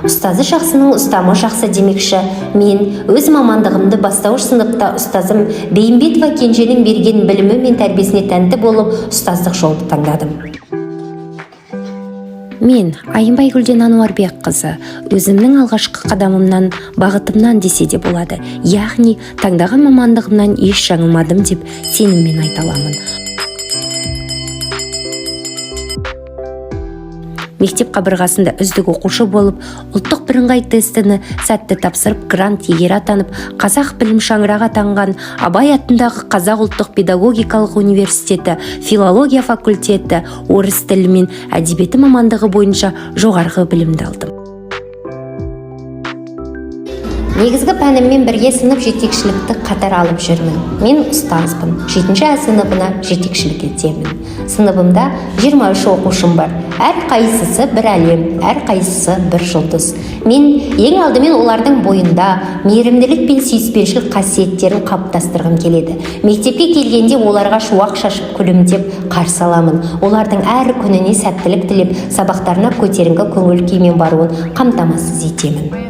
Ұстазы жақсының ұстамы жақсы демекші. Мен өз мамандығымды бастауыш сыныпта ұстазым Бейімбетова Кенженің берген білімі мен тәрбиесіне тәнті болып, ұстаздық жолды таңдадым. Мен Айымбай Гүлден Ануарбек қызы өзімнің алғашқы қадамымнан, бағытымнан десе де болады. Яғни таңдаған мамандығымнан еш жаңылмадым деп сеніммен айта аламын. Мектеп қабырғасында үздік оқушы болып, ұлттық бірыңғай тестіні сәтті тапсырып, грант иегері атанып, қазақ білім шаңырағы атанған Абай атындағы Қазақ ұлттық педагогикалық университеті, филология факультеті, орыс тілі мен әдебиеті мамандығы бойынша жоғарғы білімді алдым. Негізгі пәніммен бірге сынып жетекшілікті қатар алып жүрмін. Мен ұстазбын. 7-ші А сыныбына жетекшілік етемін. Сыныбымда 23 оқушым бар. Әр қайсысы бір әлем, әр қайсысы бір жұлдыз. Мен ең алдымен олардың бойында мейірімділік пен сүйіспеншілік қасиеттерін қалыптастырғым келеді. Мектепке келгенде оларға шуақ шашып күлімдеп қарсы аламын. Олардың әр күніне сәттілік тілеп, сабақтарына көтеріңкі көңіл күймен баруын қамтамасыз етемін.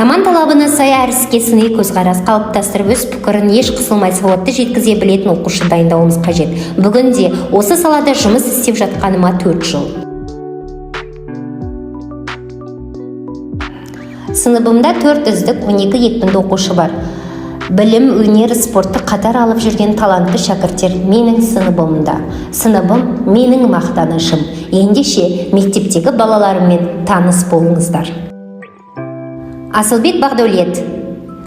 Заман талабына сай әр іске сыни көзқарас қалыптастырып, өз пікірін еш қысылмай сауатты жеткізе білетін оқушы дайындауымыз қажет. Бүгінде осы салада жұмыс істеп жатқаныма 4 жыл. Сыныбымда 4 үздік, 12 екпінді оқушы бар. Білім, өнер, спортты қатар алып жүрген талантты шәкірттер менің сыныбымда. Сыныбым менің мақтанышым. Ендеше мектептегі балаларыммен таныс болыңыздар. Асылбек Бағдәулет.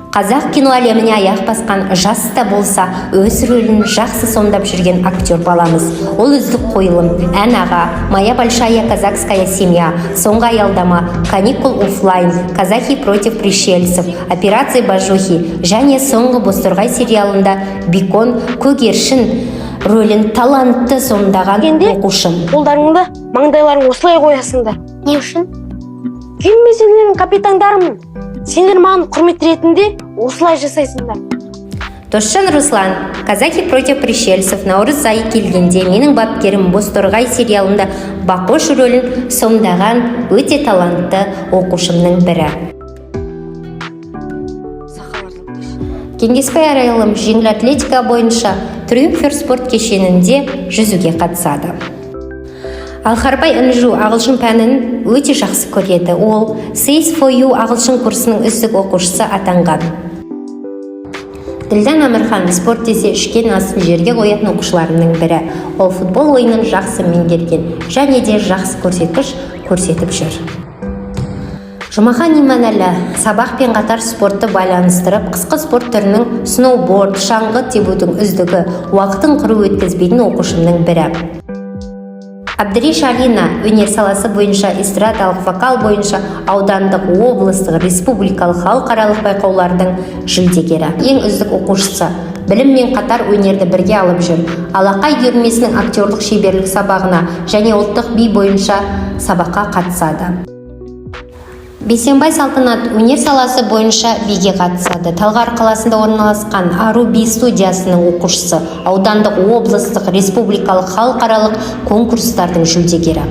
Қазақ кино әлеміне аяқ басқан, жас та болса өз рөлін жақсы сомдап жүрген актер баламыз. Ол үздік қойылым, ән аға, Моя большая казахская семья, Соңғы аялдама, Каникул офлайн, Казахи против пришельцев, Операция Бажухи және Соңғы бозторғай сериалында Бекон Көгершін рөлін талантты сомдаған оқушым. Қолдарыңды, маңдайларың осылай қоясыңдар. Не үшін? Келмесеңдердің капитандарымын. Сендер маған құрмет ретінде осылай жасайсыңдар. Досжан Руслан. Казахи против пришельцев, наурыз айы келгенде менің бапкерім Бозторғай сериалында Бақош рөлін сомдаған өте талантты оқушымның бірі. Кеңесбай Арайлым жеңіл атлетика бойынша Трюмфер спорт кешенінде жүзуге қатысады. Алхарбай Інжу ағылшын пәнін өте жақсы көреді. Ол Says for You ағылшын курсының үздік оқушысы атанған. Ділдан Амырхан спорт десе ішкен асын жерге қоятын оқушыларының бірі. Ол футбол ойынын жақсы меңгерген және де жақсы көрсеткіш көрсетіп жүр. Жұмахан Иманәлі сабақпен қатар спортты байланыстырып, қысқы спорт түрінің сноуборд, шаңғы тебудің үздігі, уақытын құру өткізбейтін оқушымның бірі. Абдыриш Алина өнер саласы бойынша, эстрадалық вокал бойынша аудандық, облыстық, республикалық, халықаралық байқаулардың жүлдегері. Ең үздік оқушысы. Біліммен қатар өнерді бірге алып жүр. Алақай үйірмесінің актерлік шеберлік сабағына және ұлттық би бойынша сабаққа қатысады. Бейсенбай Салтанат өнер саласы бойынша биге қатысады. Талғар қаласында орналасқан Ару би студиясының оқушысы, аудандық, облыстық, республикалық, халықаралық конкурстардың жүлдегері.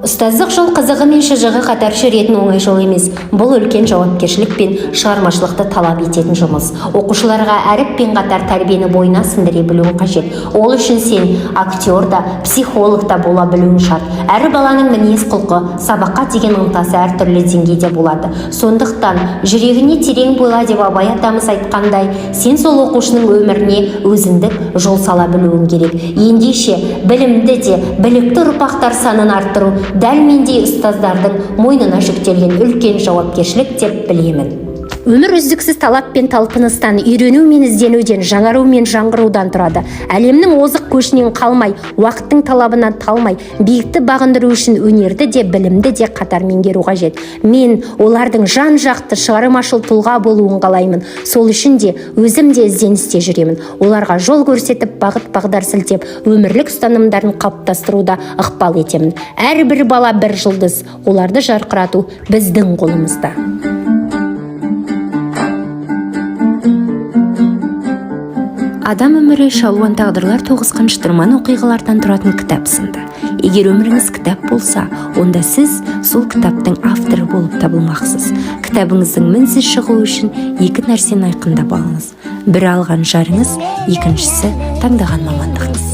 Ұстаздық жол қызығы мен шыжығы қатар жүретін оңай жол емес. Бұл үлкен жауапкершілік пен шығармашылықты талап ететін жұмыс. Оқушыларға әріппен қатар тәрбиені бойына сіңдіре білуің қажет. Ол үшін сен актер да, психолог та бола білуің шарт. Әр баланың мінез құлқы, сабаққа деген ынтасы әртүрлі деңгейде болады. Сондықтан жүрегіне терең бойла деп Абай атамыз айтқандай, сен сол оқушының өміріне өзіндік жол сала білуің керек. Ендеше білімді де, білікті ұрпақтар санын арттыру дәл мендей ұстаздардың мойнына жүктелген үлкен жауапкершілік деп білемін. Өмір үздіксіз талап пен талпыныстан, үйрену мен ізденуден, жаңару мен жаңғырудан тұрады. Әлемнің озық көшінен қалмай, уақыттың талабынан талмай, биікті бағындыру үшін өнерді де, білімді де қатар меңгеру қажет. Мен олардың жан-жақты шығармашыл тұлға болуын қалаймын. Сол үшін де өзім де ізденісте жүремін. Оларға жол көрсетіп, бағыт-бағдар сілтеп, өмірлік ұстанымдарын қалыптастыруда ықпал етемін. Әрбір бала бір жұлдыз, оларды жарқырату біздің қолымызда. Адам өмірі шалуан тағдырлар тоғысқан шытырман оқиғалардан тұратын кітап сынды. Егер өміріңіз кітап болса, онда сіз сол кітаптың авторы болып табылмақсыз. Кітабыңыздың мінсіз шығуы үшін екі нәрсені айқындап алыңыз. Бірі алған жарыңыз, екіншісі таңдаған мамандығыңыз.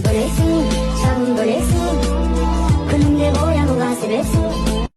Білесің, шағын білесің, күнде боянуға себепсің.